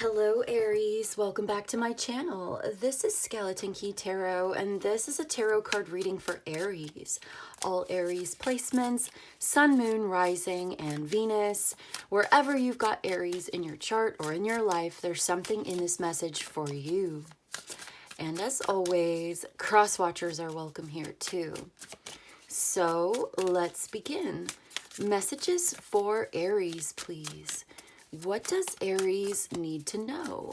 Hello Aries, welcome back to my channel. This is Skeleton Key Tarot and this is a tarot card reading for Aries. All Aries placements, Sun, Moon, Rising, and Venus. Wherever you've got Aries in your chart or in your life, there's something in this message for you. And as always, cross watchers are welcome here too. So let's begin. Messages for Aries, please. What does Aries need to know?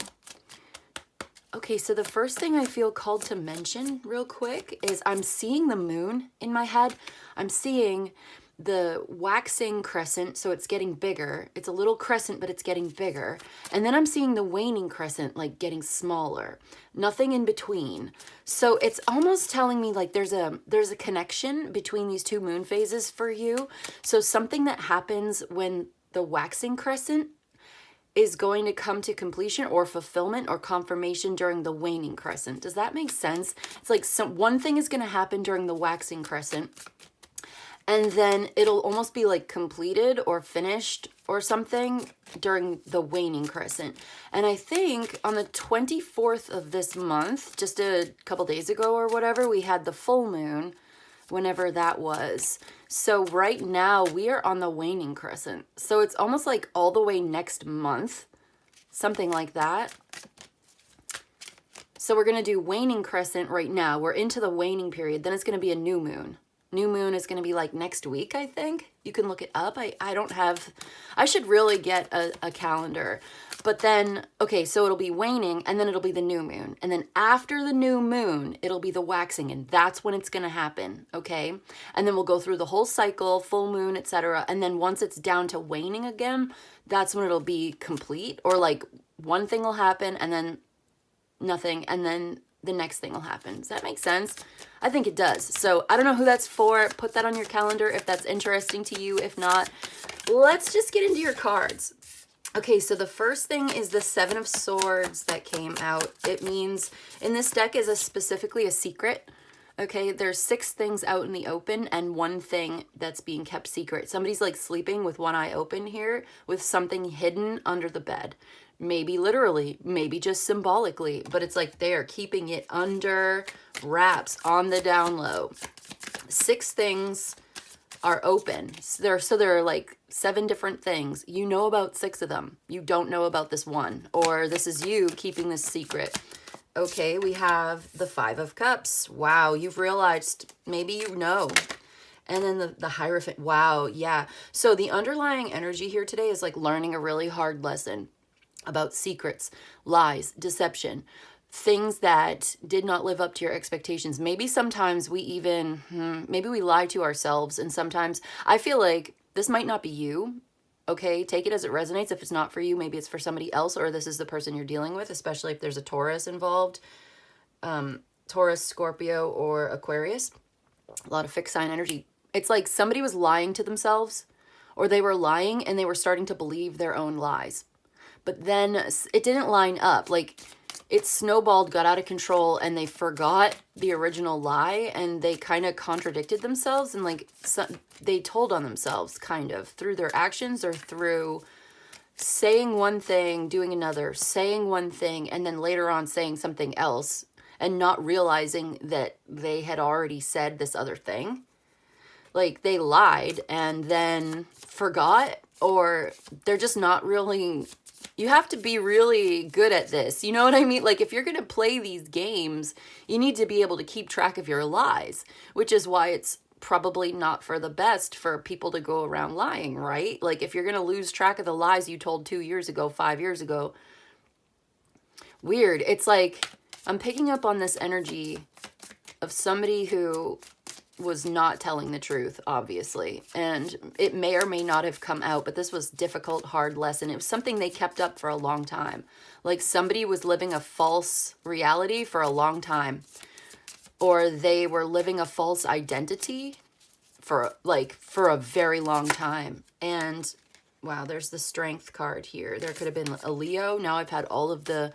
Okay, so the first thing I feel called to mention real quick is I'm seeing the moon in my head. I'm seeing the waxing crescent, so it's getting bigger. It's a little crescent, but it's getting bigger. And then I'm seeing the waning crescent, like getting smaller. Nothing in between. So it's almost telling me like there's a connection between these two moon phases for you. So something that happens when the waxing crescent is going to come to completion or fulfillment or confirmation during the waning crescent. Does that make sense? It's like one thing is going to happen during the waxing crescent, and then it'll almost be like completed or finished or something during the waning crescent. And I think on the 24th of this month, just a couple days ago or whatever, we had the full moon, whenever that was. So right now we are on the waning crescent. So it's almost like all the way next month, something like that. So we're going to do waning crescent right now. We're into the waning period. Then it's going to be a new moon. New moon is going to be like next week, I think. You can look it up. I don't have, I should really get a calendar. But then, okay, so it'll be waning and then it'll be the new moon. And then after the new moon, it'll be the waxing, and that's when it's going to happen, okay? And then we'll go through the whole cycle, full moon, etc. And then once it's down to waning again, that's when it'll be complete, or like one thing will happen and then nothing, and then the next thing will happen. Does that make sense? I think it does. So I don't know who that's for. Put that on your calendar if that's interesting to you. If not, let's just get into your cards. Okay, so the first thing is the Seven of Swords that came out. It means in this deck is specifically a secret. Okay, there's 6 things out in the open and 1 thing that's being kept secret. Somebody's like sleeping with one eye open here with something hidden under the bed. Maybe literally, maybe just symbolically, but it's like they are keeping it under wraps on the down low. 6 things are open. So there are like 7 different things. You know about 6 of them. You don't know about this one, or this is you keeping this secret. Okay, we have the 5 of Cups. Wow, you've realized, maybe you know. And then the Hierophant. Wow, yeah. So the underlying energy here today is like learning a really hard lesson about secrets, lies, deception, things that did not live up to your expectations. Maybe sometimes we even, maybe we lie to ourselves. And sometimes I feel like this might not be you. Okay, take it as it resonates. If it's not for you, maybe it's for somebody else, or this is the person you're dealing with, especially if there's a Taurus involved. Taurus, Scorpio, or Aquarius. A lot of fixed sign energy. It's like somebody was lying to themselves, or they were lying and they were starting to believe their own lies. But then it didn't line up. Like it snowballed, got out of control, and they forgot the original lie, and they kind of contradicted themselves, and like they told on themselves kind of through their actions or through saying one thing, doing another, saying one thing, and then later on saying something else and not realizing that they had already said this other thing. Like they lied and then forgot, or they're just not really. You have to be really good at this. You know what I mean? Like if you're going to play these games, you need to be able to keep track of your lies, which is why it's probably not for the best for people to go around lying, right? Like if you're going to lose track of the lies you told 2 years ago, 5 years ago, weird. It's like I'm picking up on this energy of somebody who was not telling the truth, obviously. And it may or may not have come out, but this was difficult, hard lesson. It was something they kept up for a long time. Like somebody was living a false reality for a long time. Or they were living a false identity for a very long time. And wow, there's the Strength card here. There could have been a Leo. Now I've had all of the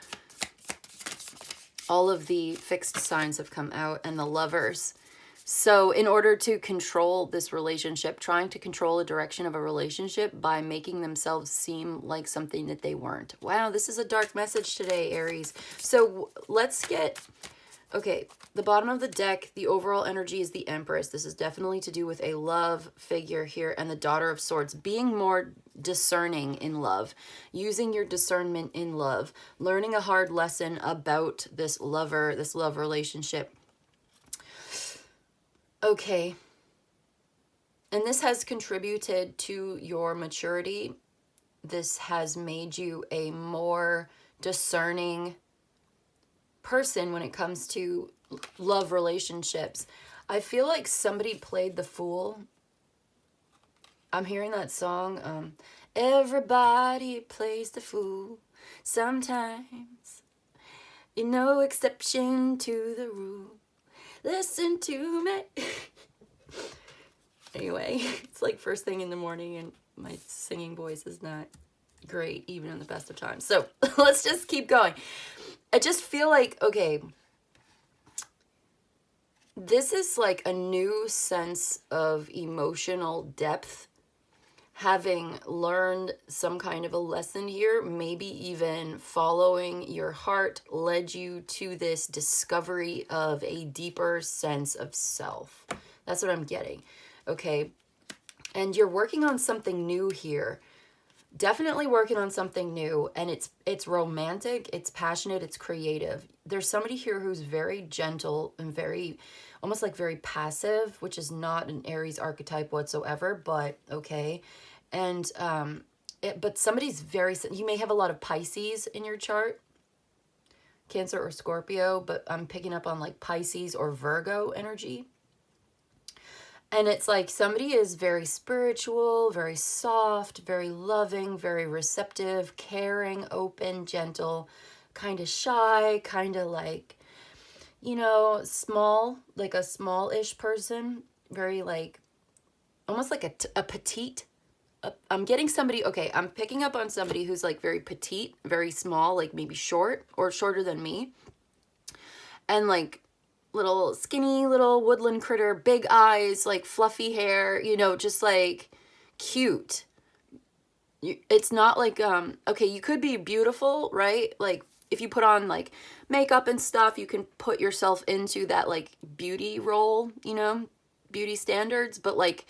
fixed signs have come out, and the Lovers. So in order to control this relationship, trying to control the direction of a relationship by making themselves seem like something that they weren't. Wow, this is a dark message today, Aries. So let's get, okay, the bottom of the deck, the overall energy is the Empress. This is definitely to do with a love figure here, and the Daughter of Swords. Being more discerning in love, using your discernment in love, learning a hard lesson about this love relationship. Okay. And this has contributed to your maturity. This has made you a more discerning person when it comes to love relationships. I feel like somebody played the fool. I'm hearing that song. Everybody plays the fool sometimes. You're no exception to the rule. Listen to me. Anyway, it's like first thing in the morning and my singing voice is not great even in the best of times. So let's just keep going. I just feel like, okay, this is like a new sense of emotional depth. Having learned some kind of a lesson here, maybe even following your heart led you to this discovery of a deeper sense of self. That's what I'm getting. Okay. And you're working on something new here. Definitely working on something new, and it's romantic, it's passionate, it's creative. There's somebody here who's very gentle and very, almost like very passive, which is not an Aries archetype whatsoever, but okay. And, but somebody's very, you may have a lot of Pisces in your chart, Cancer or Scorpio, but I'm picking up on like Pisces or Virgo energy. And it's like somebody is very spiritual, very soft, very loving, very receptive, caring, open, gentle, kind of shy, kind of like, you know, small, like a small-ish person, very like, almost like a petite. I'm getting somebody, okay, I'm picking up on somebody who's like very petite, very small, like maybe short or shorter than me. And like, little skinny little woodland critter, big eyes, like fluffy hair, you know, just like cute. It's not like, okay, you could be beautiful, right? Like if you put on like makeup and stuff, you can put yourself into that like beauty role, you know, beauty standards, but like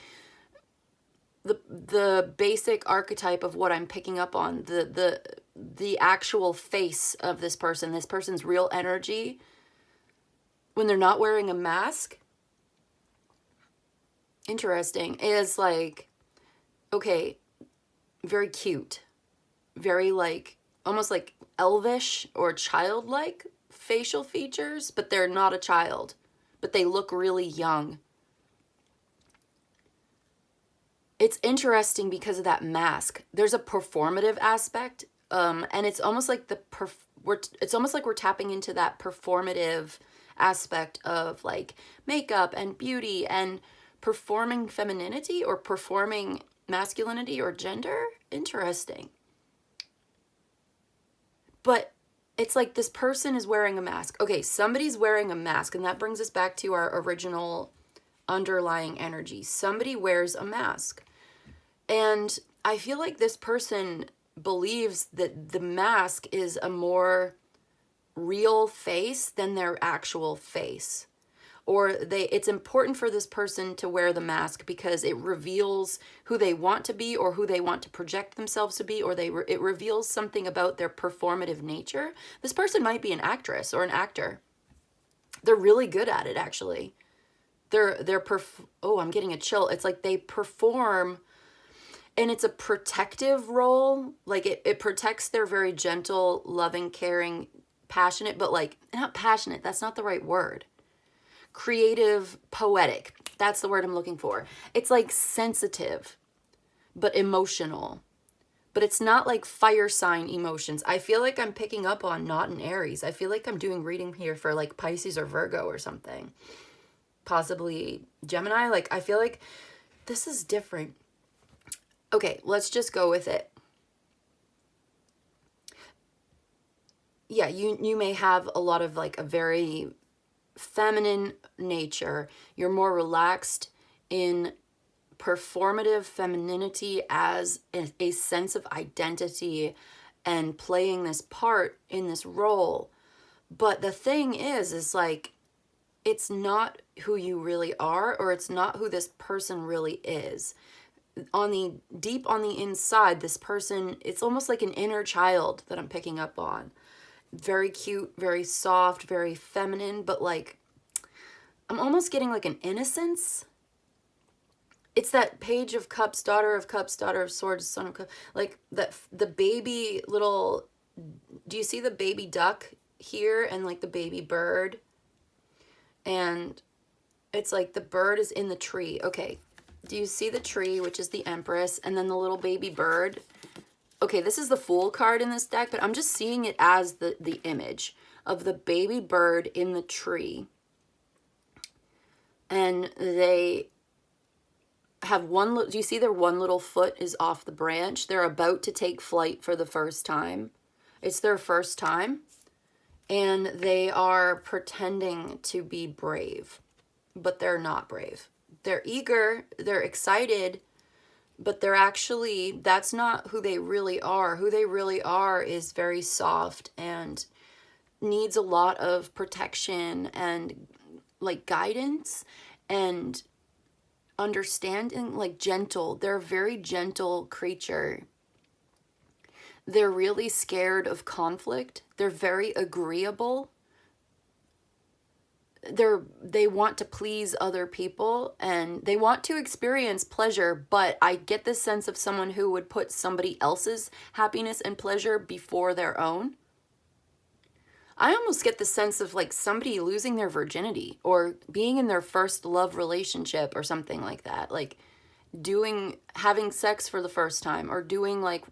the basic archetype of what I'm picking up on, the actual face of this person's real energy, when they're not wearing a mask, interesting, is like, okay, very cute, very like, almost like elvish or childlike facial features, but they're not a child, but they look really young. It's interesting because of that mask. There's a performative aspect, and it's almost like it's almost like we're tapping into that performative aspect of like makeup and beauty and performing femininity or performing masculinity or gender. Interesting. But it's like this person is wearing a mask. Okay, somebody's wearing a mask, and that brings us back to our original underlying energy. Somebody wears a mask. And I feel like this person believes that the mask is a more real face than their actual face. Or it's important for this person to wear the mask because it reveals who they want to be or who they want to project themselves to be, or it reveals something about their performative nature. This person might be an actress or an actor. They're really good at it, actually. I'm getting a chill. It's like they perform, and it's a protective role. Like it protects their very gentle, loving, caring, passionate, but like, not passionate, that's not the right word. Creative, poetic, that's the word I'm looking for. It's like sensitive, but emotional. But it's not like fire sign emotions. I feel like I'm picking up on not an Aries. I feel like I'm doing reading here for like Pisces or Virgo or something. Possibly Gemini. Like, I feel like this is different. Okay, let's just go with it. Yeah, you may have a lot of like a very feminine nature. You're more relaxed in performative femininity as a sense of identity and playing this part in this role. But the thing is like, it's not who you really are, or it's not who this person really is. Deep on the inside, this person, it's almost like an inner child that I'm picking up on. Very cute, very soft, very feminine, but like, I'm almost getting like an innocence. It's that Page of Cups, Daughter of Cups, Daughter of Swords, Son of Cups, like that, the baby little, do you see the baby duck here and like the baby bird? And it's like the bird is in the tree. Okay, do you see the tree, which is the Empress, and then the little baby bird? Okay, this is the Fool card in this deck, but I'm just seeing it as the image of the baby bird in the tree. And they have do you see their one little foot is off the branch? They're about to take flight for the first time. It's their first time. And they are pretending to be brave, but they're not brave. They're eager, they're excited, but they're actually, that's not who they really are. Who they really are is very soft and needs a lot of protection and like guidance and understanding, like gentle. They're a very gentle creature. They're really scared of conflict. They're very agreeable. They want to please other people and they want to experience pleasure, but I get this sense of someone who would put somebody else's happiness and pleasure before their own. I almost get the sense of like somebody losing their virginity or being in their first love relationship or something like that. Like having sex for the first time, or doing like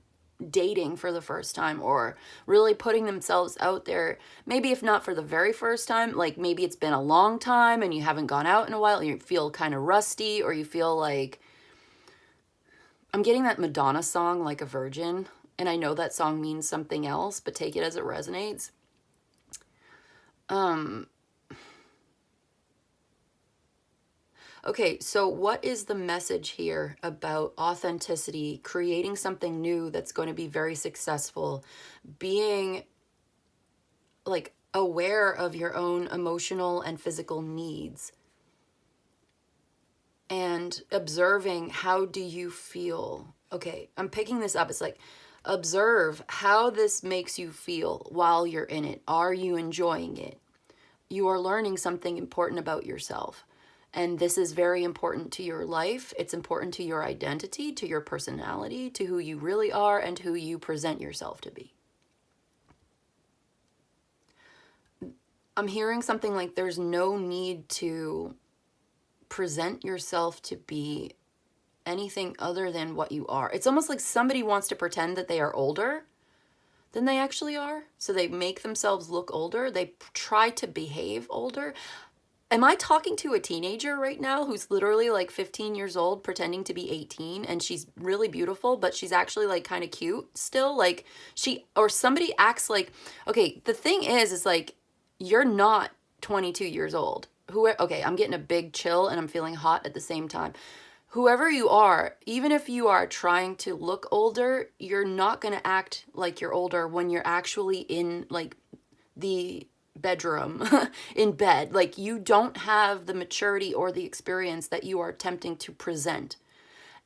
dating for the first time, or really putting themselves out there. Maybe if not for the very first time, like maybe it's been a long time and you haven't gone out in a while and you feel kind of rusty, or you feel like, I'm getting that Madonna song, Like a Virgin, and I know that song means something else, but take it as it resonates. Okay, so what is the message here about authenticity, creating something new that's going to be very successful, being like aware of your own emotional and physical needs, and observing how do you feel? Okay, I'm picking this up. It's like, observe how this makes you feel while you're in it. Are you enjoying it? You are learning something important about yourself. And this is very important to your life. It's important to your identity, to your personality, to who you really are, and who you present yourself to be. I'm hearing something like there's no need to present yourself to be anything other than what you are. It's almost like somebody wants to pretend that they are older than they actually are. So they make themselves look older. They try to behave older. Am I talking to a teenager right now who's literally like 15 years old pretending to be 18, and she's really beautiful, but she's actually like kind of cute still? Like somebody acts like, okay, the thing is like, you're not 22 years old. Okay, I'm getting a big chill and I'm feeling hot at the same time. Whoever you are, even if you are trying to look older, you're not going to act like you're older when you're actually in like the bedroom in bed. Like, you don't have the maturity or the experience that you are attempting to present.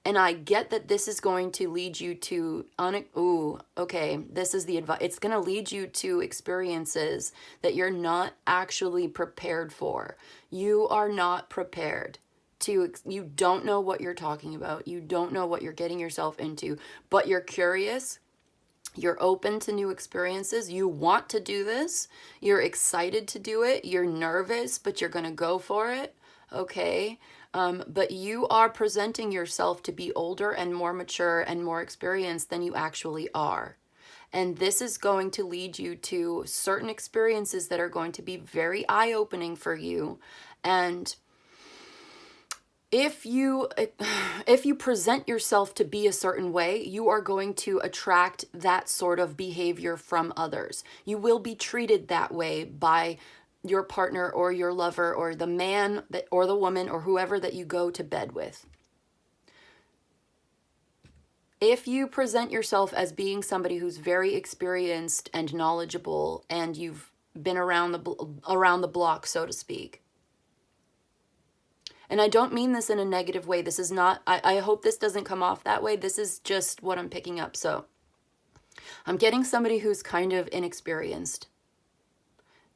And I get that this is going to lead you to this is the advice. It's going to lead you to experiences that you're not actually prepared for. You are not prepared you don't know what you're talking about. You don't know what you're getting yourself into, but you're curious. You're open to new experiences. You want to do this. You're excited to do it. You're nervous, but you're going to go for it. Okay. But you are presenting yourself to be older and more mature and more experienced than you actually are. And this is going to lead you to certain experiences that are going to be very eye-opening for you. And if you present yourself to be a certain way, you are going to attract that sort of behavior from others. You will be treated that way by your partner or your lover or the man that or the woman or whoever that you go to bed with. If you present yourself as being somebody who's very experienced and knowledgeable and you've been around the block, so to speak. And I don't mean this in a negative way. This is not, I hope this doesn't come off that way. This is just what I'm picking up. So I'm getting somebody who's kind of inexperienced.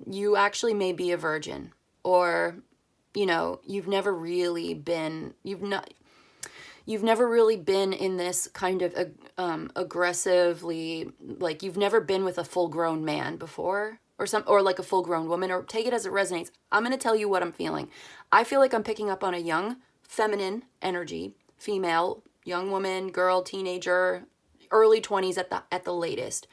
You actually may be a virgin, or, you know, you've never really been in this kind of aggressively, like you've never been with a full-grown man before, or like a full-grown woman, or take it as it resonates. I'm going to tell you what I'm feeling. I feel like I'm picking up on a young feminine energy, female, young woman, girl, teenager, early 20s at the latest.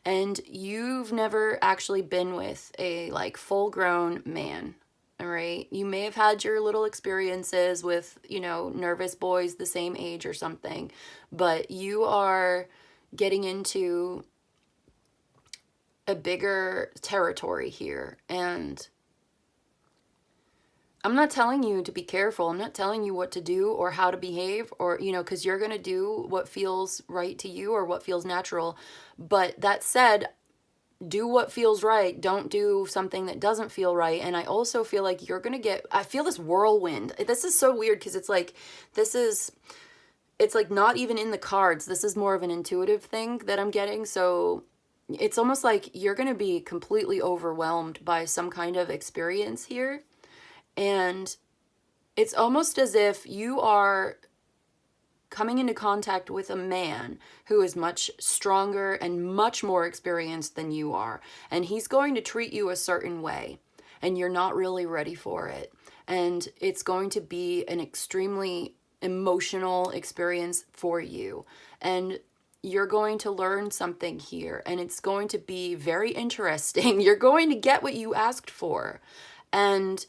And you've never actually been with a like full-grown man. All right. You may have had your little experiences with, you know, nervous boys the same age or something, but you are getting into a bigger territory here. And I'm not telling you to be careful. I'm not telling you what to do or how to behave, or, you know, because you're going to do what feels right to you or what feels natural. But that said, do what feels right. Don't do something that doesn't feel right. And I also feel like you're going to I feel this whirlwind. This is so weird because it's like, it's like not even in the cards. This is more of an intuitive thing that I'm getting. So it's almost like you're going to be completely overwhelmed by some kind of experience here. And it's almost as if you are coming into contact with a man who is much stronger and much more experienced than you are. And he's going to treat you a certain way, and you're not really ready for it. And it's going to be an extremely emotional experience for you. And you're going to learn something here, and it's going to be very interesting. You're going to get what you asked for. And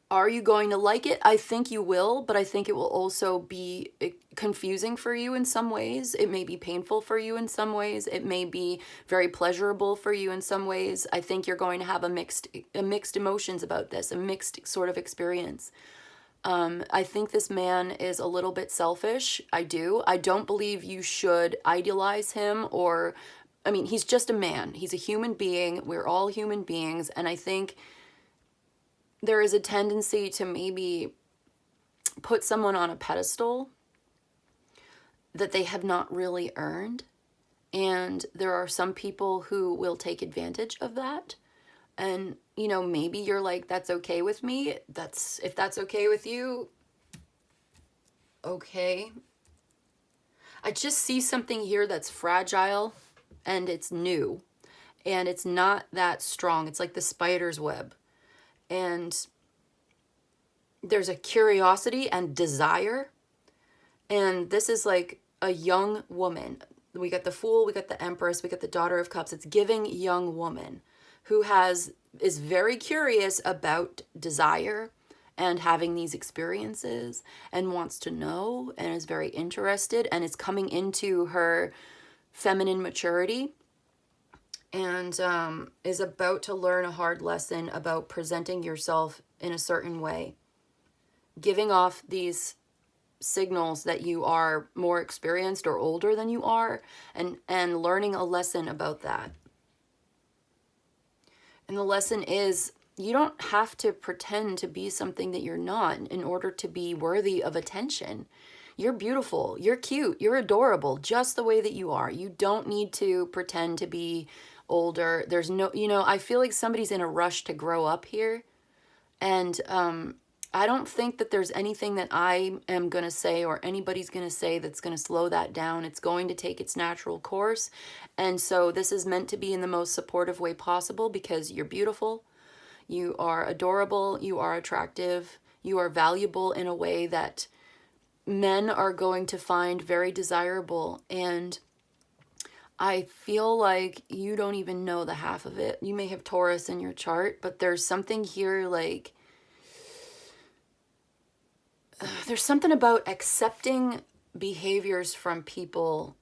are you going to like it? I think you will, but I think it will also be confusing for you in some ways. It may be painful for you in some ways. It may be very pleasurable for you in some ways. I think you're going to have a mixed emotions about this, a mixed sort of experience. I think this man is a little bit selfish. I do. I don't believe you should idealize him he's just a man. He's a human being. We're all human beings. And I think there is a tendency to maybe put someone on a pedestal that they have not really earned. And there are some people who will take advantage of that. And, you know, maybe you're like, that's okay with me. If that's okay with you, okay. I just see something here that's fragile and it's new and it's not that strong. It's like the spider's web. And there's a curiosity and desire. And this is like a young woman. We got the Fool, we got the Empress, we got the Daughter of Cups. It's giving young woman who is very curious about desire and having these experiences and wants to know and is very interested and is coming into her feminine maturity and is about to learn a hard lesson about presenting yourself in a certain way, giving off these signals that you are more experienced or older than you are, and learning a lesson about that. And the lesson is, you don't have to pretend to be something that you're not in order to be worthy of attention. You're beautiful, you're cute, you're adorable, just the way that you are. You don't need to pretend to be older. There's no, I feel like somebody's in a rush to grow up here. And I don't think that there's anything that I am going to say or anybody's going to say that's going to slow that down. It's going to take its natural course. And so this is meant to be in the most supportive way possible because you're beautiful, you are adorable, you are attractive, you are valuable in a way that men are going to find very desirable. And I feel like you don't even know the half of it. You may have Taurus in your chart, but there's something here like there's something about accepting behaviors from people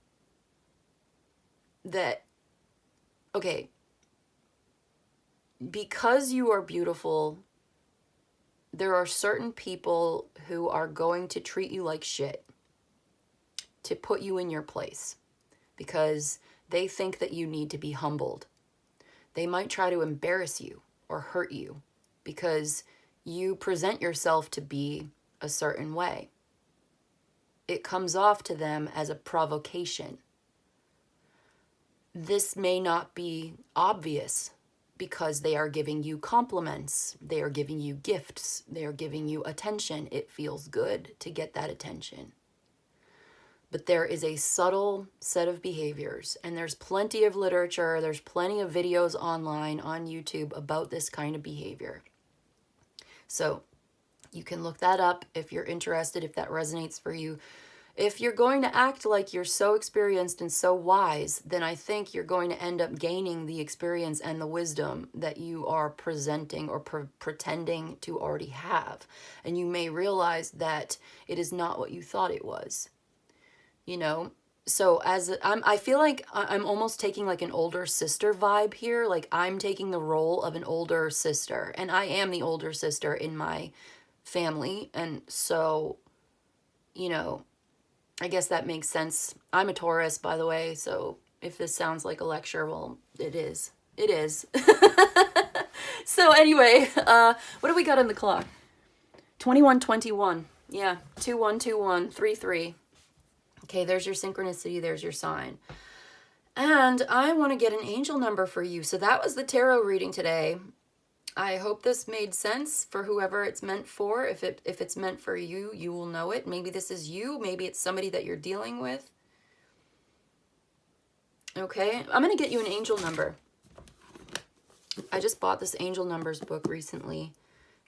that, okay, because you are beautiful, there are certain people who are going to treat you like shit to put you in your place because they think that you need to be humbled. They might try to embarrass you or hurt you because you present yourself to be a certain way. It comes off to them as a provocation. This may not be obvious because they are giving you compliments, they are giving you gifts, they are giving you attention. It feels good to get that attention. But there is a subtle set of behaviors, and there's plenty of literature, there's plenty of videos online on YouTube about this kind of behavior. So you can look that up if you're interested, if that resonates for you. If you're going to act like you're so experienced and so wise, then I think you're going to end up gaining the experience and the wisdom that you are presenting or pretending to already have. And you may realize that it is not what you thought it was. You know, so I feel like I'm almost taking like an older sister vibe here. Like I'm taking the role of an older sister, and I am the older sister in my family. And so, you know, I guess that makes sense. I'm a Taurus, by the way. So if this sounds like a lecture, well, it is. It is. So anyway, what do we got on the clock? 21:21. Yeah. 212133. Okay, there's your synchronicity, there's your sign. And I want to get an angel number for you. So that was the tarot reading today. I hope this made sense for whoever it's meant for. If it's meant for you, you will know it. Maybe this is you, maybe it's somebody that you're dealing with. Okay, I'm going to get you an angel number. I just bought this angel numbers book recently.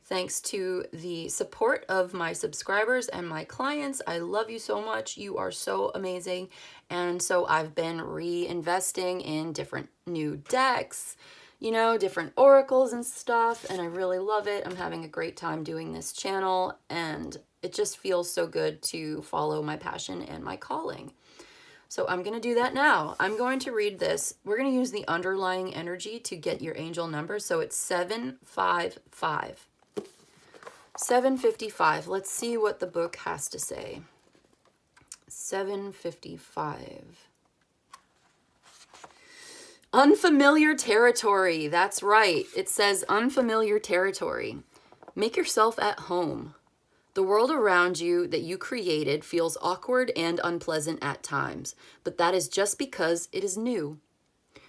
Thanks to the support of my subscribers and my clients. I love you so much. You are so amazing. And so I've been reinvesting in different new decks, you know, different oracles and stuff. And I really love it. I'm having a great time doing this channel. And it just feels so good to follow my passion and my calling. So I'm going to do that now. I'm going to read this. We're going to use the underlying energy to get your angel number. So it's 755. 755. Let's see what the book has to say. 755. Unfamiliar territory. That's right. It says unfamiliar territory. Make yourself at home. The world around you that you created feels awkward and unpleasant at times, but that is just because it is new.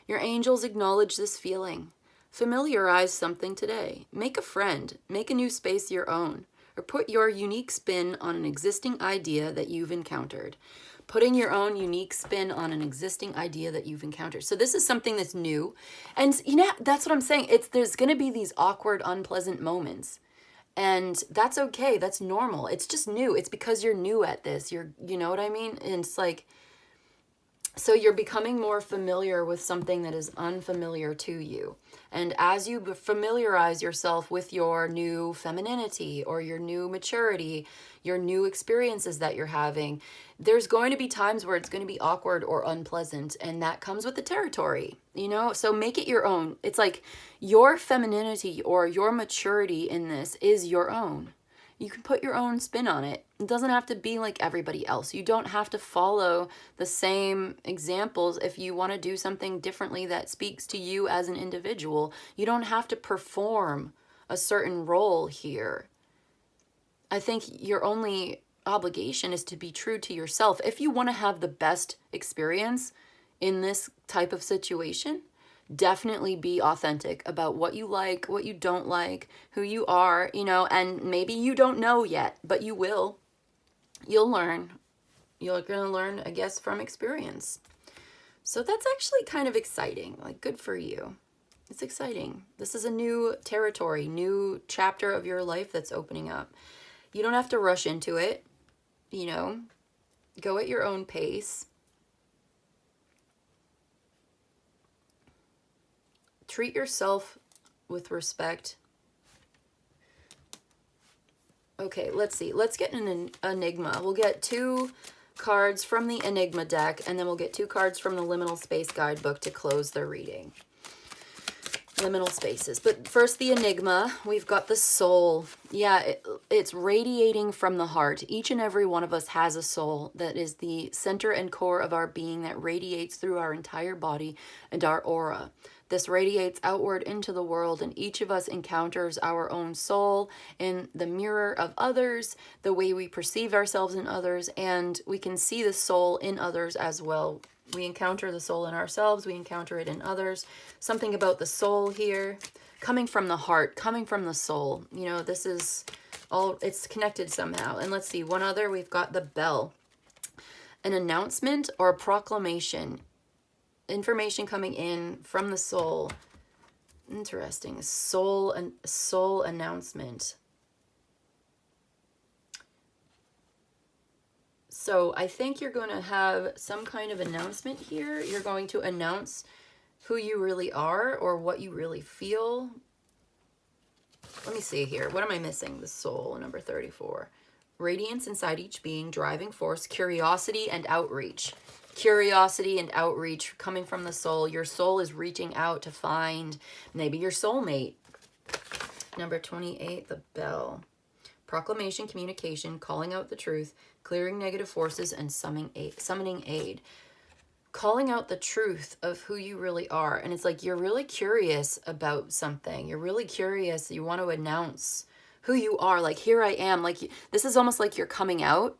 Your angels acknowledge this feeling. Familiarize something today. Make a friend. Make a new space your own. Or put your unique spin on an existing idea that you've encountered. Putting your own unique spin on an existing idea that you've encountered. So this is something that's new. And you know, that's what I'm saying. There's going to be these awkward, unpleasant moments. And that's okay. That's normal. It's just new. It's because you're new at this. You know what I mean? And it's like, so you're becoming more familiar with something that is unfamiliar to you. And as you familiarize yourself with your new femininity or your new maturity, your new experiences that you're having, there's going to be times where it's going to be awkward or unpleasant. And that comes with the territory, you know? So make it your own. It's like your femininity or your maturity in this is your own. You can put your own spin on it. It doesn't have to be like everybody else. You don't have to follow the same examples if you want to do something differently that speaks to you as an individual. You don't have to perform a certain role here. I think your only obligation is to be true to yourself. If you want to have the best experience in this type of situation, definitely be authentic about what you like, what you don't like, who you are, you know, and maybe you don't know yet, but you will. You'll learn. You're going to learn, I guess, from experience. So that's actually kind of exciting. Like, good for you. It's exciting. This is a new territory, new chapter of your life that's opening up. You don't have to rush into it, you know, go at your own pace. Treat yourself with respect. Okay, let's see. Let's get an enigma. We'll get 2 cards from the Enigma deck, and then we'll get 2 cards from the Liminal Space Guidebook to close the reading. liminal spaces. But first, the enigma. We've got the soul. Yeah, it's radiating from the heart. Each and every one of us has a soul that is the center and core of our being, that radiates through our entire body and our aura. This radiates outward into the world, and each of us encounters our own soul in the mirror of others, the way we perceive ourselves in others, and we can see the soul in others as well. We encounter the soul in ourselves, we encounter it in others. Something about the soul here, coming from the heart, coming from the soul. You know, this is all, it's connected somehow. And let's see, one other, we've got the bell. An announcement or a proclamation. Information coming in from the soul. Interesting. Soul announcement. So I think you're going to have some kind of announcement here. You're going to announce who you really are or what you really feel. Let me see here. What am I missing? The soul, number 34. Radiance inside each being, driving force, curiosity and outreach. Curiosity and outreach coming from the soul. Your soul is reaching out to find maybe your soulmate. Number 28, the bell. Proclamation, communication, calling out the truth, clearing negative forces, and summoning aid. Calling out the truth of who you really are. And it's like you're really curious about something. You're really curious. You want to announce who you are. Like, here I am. Like, this is almost like you're coming out,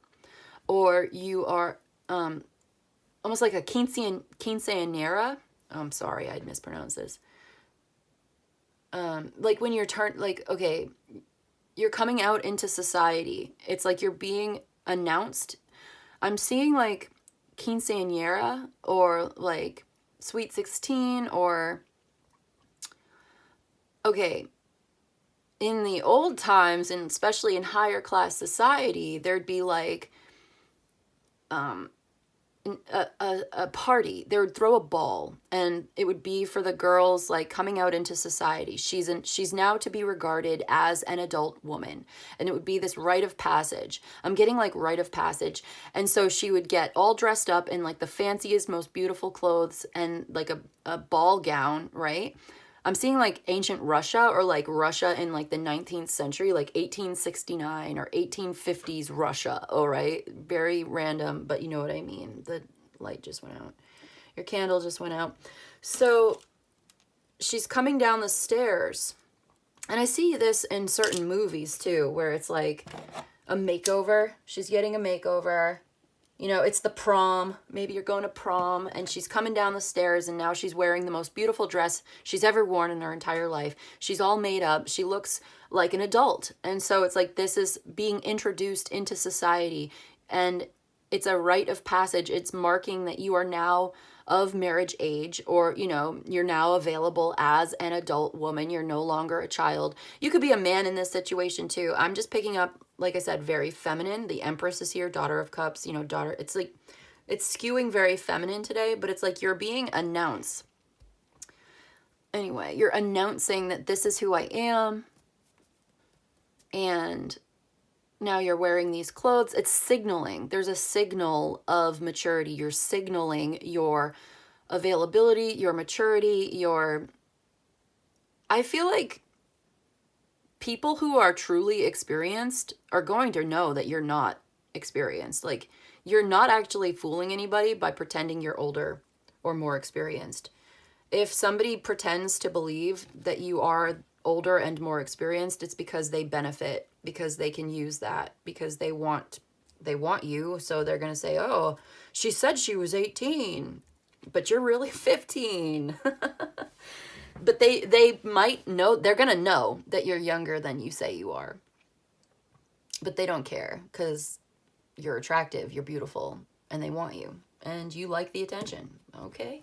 or you are almost like a quinceañera. I'm sorry, I'd mispronounce this. Like when you're okay, you're coming out into society. It's like you're being announced. I'm seeing like quinceañera or like Sweet 16 or, okay, in the old times, and especially in higher class society, there'd be like a party. They would throw a ball, and it would be for the girls like coming out into society. She's now to be regarded as an adult woman, and it would be this rite of passage. I'm getting like rite of passage. And so she would get all dressed up in like the fanciest, most beautiful clothes and like a ball gown, right? I'm seeing like ancient Russia, or like Russia in like the 19th century, like 1869 or 1850s Russia. All right. Very random, but you know what I mean. The light just went out. Your candle just went out. So she's coming down the stairs. And I see this in certain movies too, where it's like a makeover. She's getting a makeover. You know, it's the prom. Maybe you're going to prom, and she's coming down the stairs, and now she's wearing the most beautiful dress she's ever worn in her entire life. She's all made up. She looks like an adult. And so it's like this is being introduced into society, and it's a rite of passage. It's marking that you are now of marriage age, or, you know, you're now available as an adult woman. You're no longer a child. You could be a man in this situation too. I'm just picking up, like I said, very feminine. The Empress is here, Daughter of Cups, you know, daughter. It's like, it's skewing very feminine today, but it's like you're being announced. Anyway, you're announcing that this is who I am. And now you're wearing these clothes. It's signaling. There's a signal of maturity. You're signaling your availability, your maturity, I feel like people who are truly experienced are going to know that you're not experienced. Like, you're not actually fooling anybody by pretending you're older or more experienced. If somebody pretends to believe that you are older and more experienced, it's because they benefit, because they can use that, because they want you. So they're going to say, oh, she said she was 18, but you're really 15. But they might know, they're going to know that you're younger than you say you are. But they don't care, because you're attractive, you're beautiful, and they want you. And you like the attention. Okay?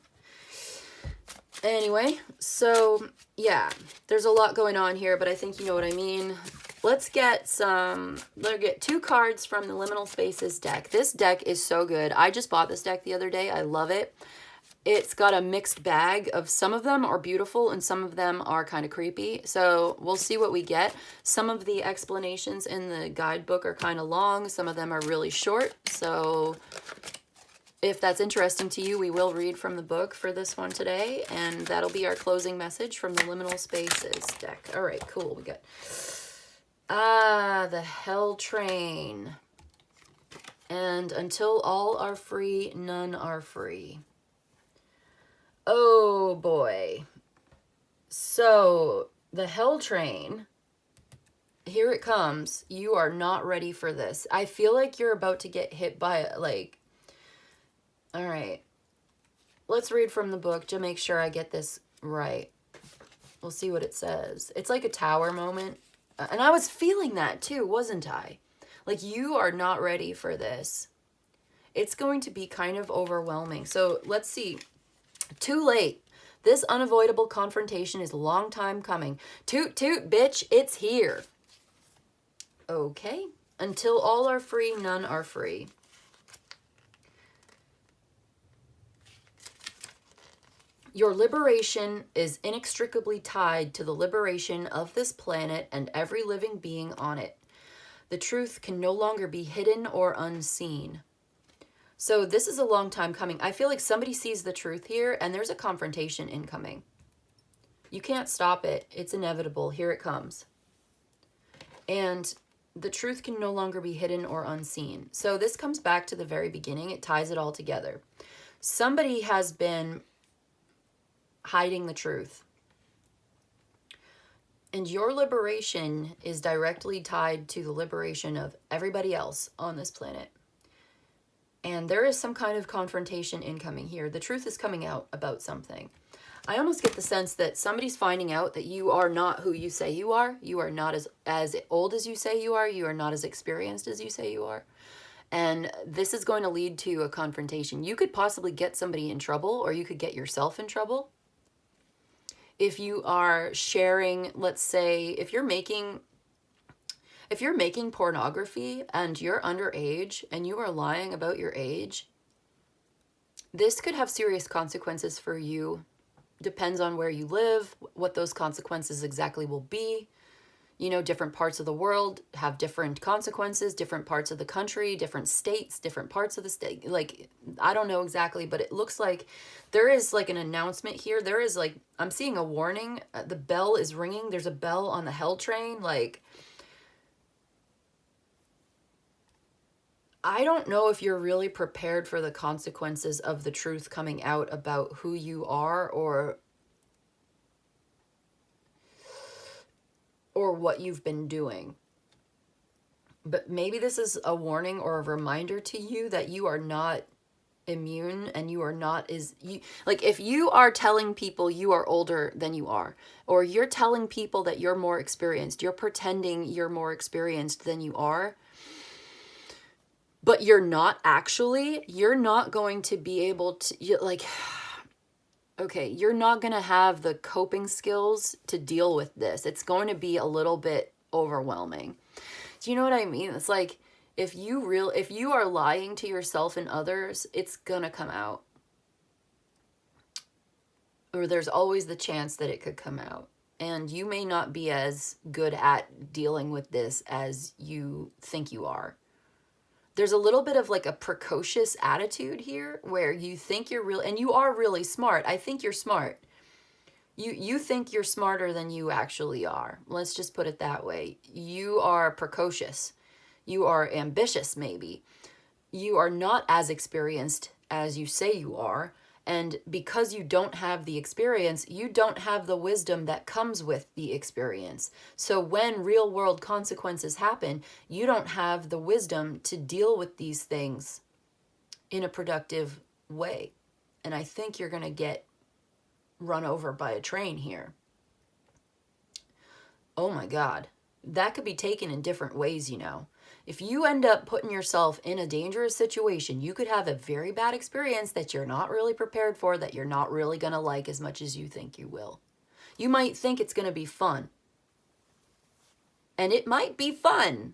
Anyway, so yeah, there's a lot going on here, but I think you know what I mean. Let's get two cards from the Liminal Spaces deck. This deck is so good. I just bought this deck the other day. I love it. It's got a mixed bag of, some of them are beautiful and some of them are kind of creepy. So we'll see what we get. Some of the explanations in the guidebook are kind of long. Some of them are really short. So If that's interesting to you, we will read from the book for this one today, and that'll be our closing message from the Liminal Spaces deck. All right, cool. We got the Hell Train. And until all are free, none are free. Oh boy. So the Hell Train, here it comes. You are not ready for this. I feel like you're about to get hit by, like, all right. Let's read from the book to make sure I get this right. We'll see what it says. It's like a tower moment. And I was feeling that too, wasn't I? Like, you are not ready for this. It's going to be kind of overwhelming. So let's see. Too late. This unavoidable confrontation is a long time coming. Toot toot, bitch, it's here. Okay. Until all are free, none are free. Your liberation is inextricably tied to the liberation of this planet and every living being on it. The truth can no longer be hidden or unseen. So this is a long time coming. I feel like somebody sees the truth here and there's a confrontation incoming. You can't stop it. It's inevitable. Here it comes. And the truth can no longer be hidden or unseen. So this comes back to the very beginning. It ties it all together. Somebody has been hiding the truth. And your liberation is directly tied to the liberation of everybody else on this planet. And there is some kind of confrontation incoming here. The truth is coming out about something. I almost get the sense that somebody's finding out that you are not who you say you are. You are not as old as you say you are. You are not as experienced as you say you are. And this is going to lead to a confrontation. You could possibly get somebody in trouble, or you could get yourself in trouble. If you are sharing, let's say, if you're making pornography and you're underage and you are lying about your age, this could have serious consequences for you. Depends on where you live, what those consequences exactly will be. You know, different parts of the world have different consequences, different parts of the country, different states, different parts of the state. Like, I don't know exactly, but it looks like there is like an announcement here. There is like, I'm seeing a warning. The bell is ringing. There's a bell on the Hell Train. Like, I don't know if you're really prepared for the consequences of the truth coming out about who you are or what you've been doing. But maybe this is a warning or a reminder to you that you are not immune and you are not like, if you are telling people you are older than you are, or you're telling people that you're more experienced, you're pretending you're more experienced than you are, but you're not actually, you're not going to be able to, okay, you're not going to have the coping skills to deal with this. It's going to be a little bit overwhelming. Do you know what I mean? It's like, if you are lying to yourself and others, it's going to come out. Or there's always the chance that it could come out. And you may not be as good at dealing with this as you think you are. There's a little bit of like a precocious attitude here where you think you're real, and you are really smart. I think you're smart. You think you're smarter than you actually are. Let's just put it that way. You are precocious. You are ambitious, maybe. You are not as experienced as you say you are. And because you don't have the experience, you don't have the wisdom that comes with the experience. So when real world consequences happen, you don't have the wisdom to deal with these things in a productive way. And I think you're going to get run over by a train here. Oh my God. That could be taken in different ways, you know. If you end up putting yourself in a dangerous situation, you could have a very bad experience that you're not really prepared for, that you're not really going to like as much as you think you will. You might think it's going to be fun. And it might be fun.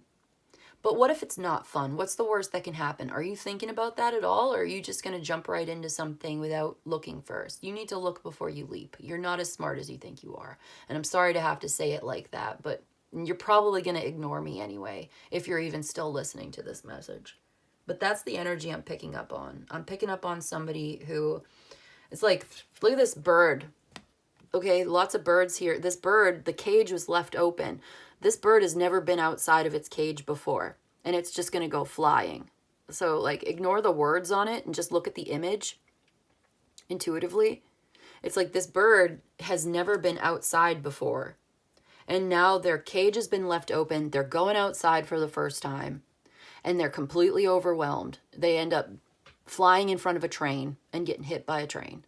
But what if it's not fun? What's the worst that can happen? Are you thinking about that at all? Or are you just going to jump right into something without looking first? You need to look before you leap. You're not as smart as you think you are. And I'm sorry to have to say it like that, but you're probably going to ignore me anyway, if you're even still listening to this message. But that's the energy I'm picking up on. I'm picking up on somebody who, it's like, look at this bird. Okay, lots of birds here. This bird, the cage was left open. This bird has never been outside of its cage before, and it's just going to go flying. So, like, ignore the words on it and just look at the image intuitively. It's like this bird has never been outside before, and now their cage has been left open. They're going outside for the first time, and they're completely overwhelmed. They end up flying in front of a train and getting hit by a train.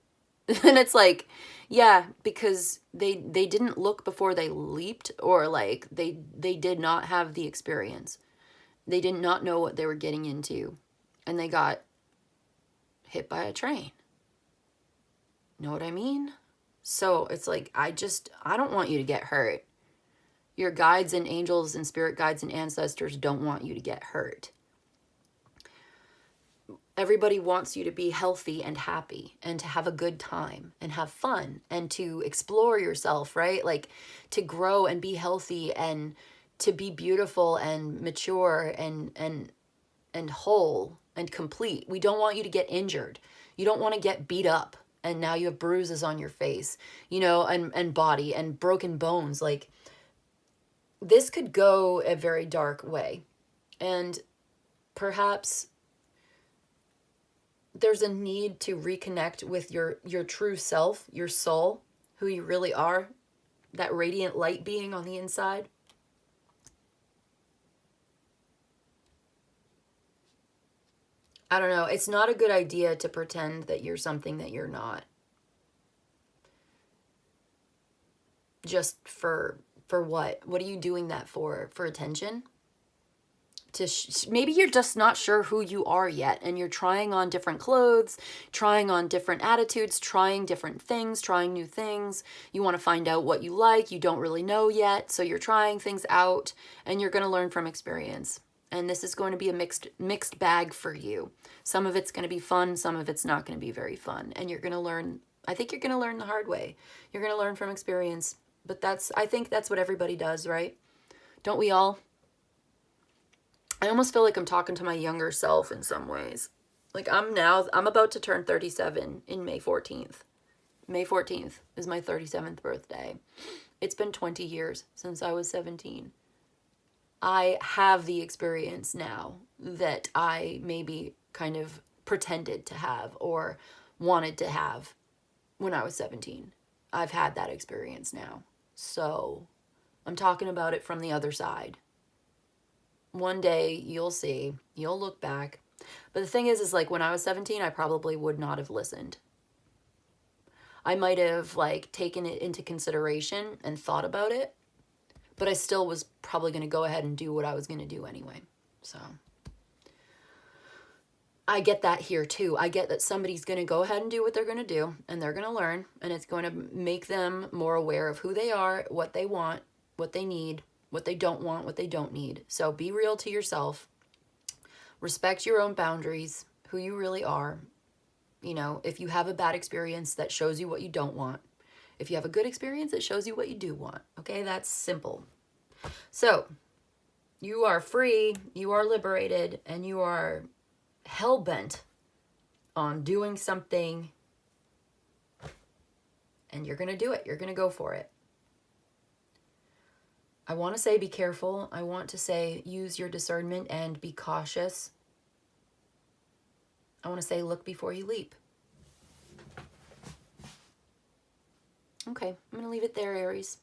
And it's like, yeah, because they didn't look before they leaped, or like they did not have the experience. They did not know what they were getting into, and they got hit by a train. Know what I mean? So it's like, I don't want you to get hurt. Your guides and angels and spirit guides and ancestors don't want you to get hurt. Everybody wants you to be healthy and happy and to have a good time and have fun and to explore yourself, right? Like to grow and be healthy and to be beautiful and mature and whole and complete. We don't want you to get injured. You don't want to get beat up and now you have bruises on your face, you know, and body and broken bones. Like this could go a very dark way. And perhaps there's a need to reconnect with your true self, your soul, who you really are, that radiant light being on the inside. I don't know. It's not a good idea to pretend that you're something that you're not. Just for what? What are you doing that for? For attention? Maybe you're just not sure who you are yet, and you're trying on different clothes, trying on different attitudes, trying different things, trying new things. You want to find out what you like. You don't really know yet, so you're trying things out, and you're going to learn from experience. And this is going to be a mixed bag for you. Some of it's going to be fun, some of it's not going to be very fun, and you're going to learn. I think you're going to learn the hard way. You're going to learn from experience, but I think that's what everybody does, right? Don't we all? I almost feel like I'm talking to my younger self in some ways. Like I'm about to turn 37 in May 14th. May 14th is my 37th birthday. It's been 20 years since I was 17. I have the experience now that I maybe kind of pretended to have or wanted to have when I was 17. I've had that experience now. So I'm talking about it from the other side. One day you'll see, you'll look back. But the thing is like when I was 17, I probably would not have listened. I might have like taken it into consideration and thought about it, but I still was probably going to go ahead and do what I was going to do anyway. So I get that here too. I get that somebody's going to go ahead and do what they're going to do, and they're going to learn, and it's going to make them more aware of who they are, what they want, what they need, what they don't want, what they don't need. So be real to yourself. Respect your own boundaries, who you really are. You know, if you have a bad experience, that shows you what you don't want. If you have a good experience, it shows you what you do want. Okay, that's simple. So you are free, you are liberated, and you are hell-bent on doing something, and you're going to do it. You're going to go for it. I want to say be careful. I want to say use your discernment and be cautious. I want to say look before you leap. Okay, I'm going to leave it there, Aries.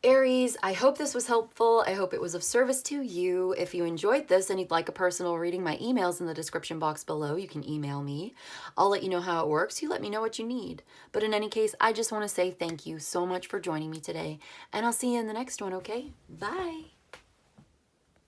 Aries, I hope this was helpful. I hope it was of service to you. If you enjoyed this and you'd like a personal reading, my email's in the description box below. You can email me. I'll let you know how it works. You let me know what you need. But in any case, I just want to say thank you so much for joining me today. And I'll see you in the next one, okay? Bye.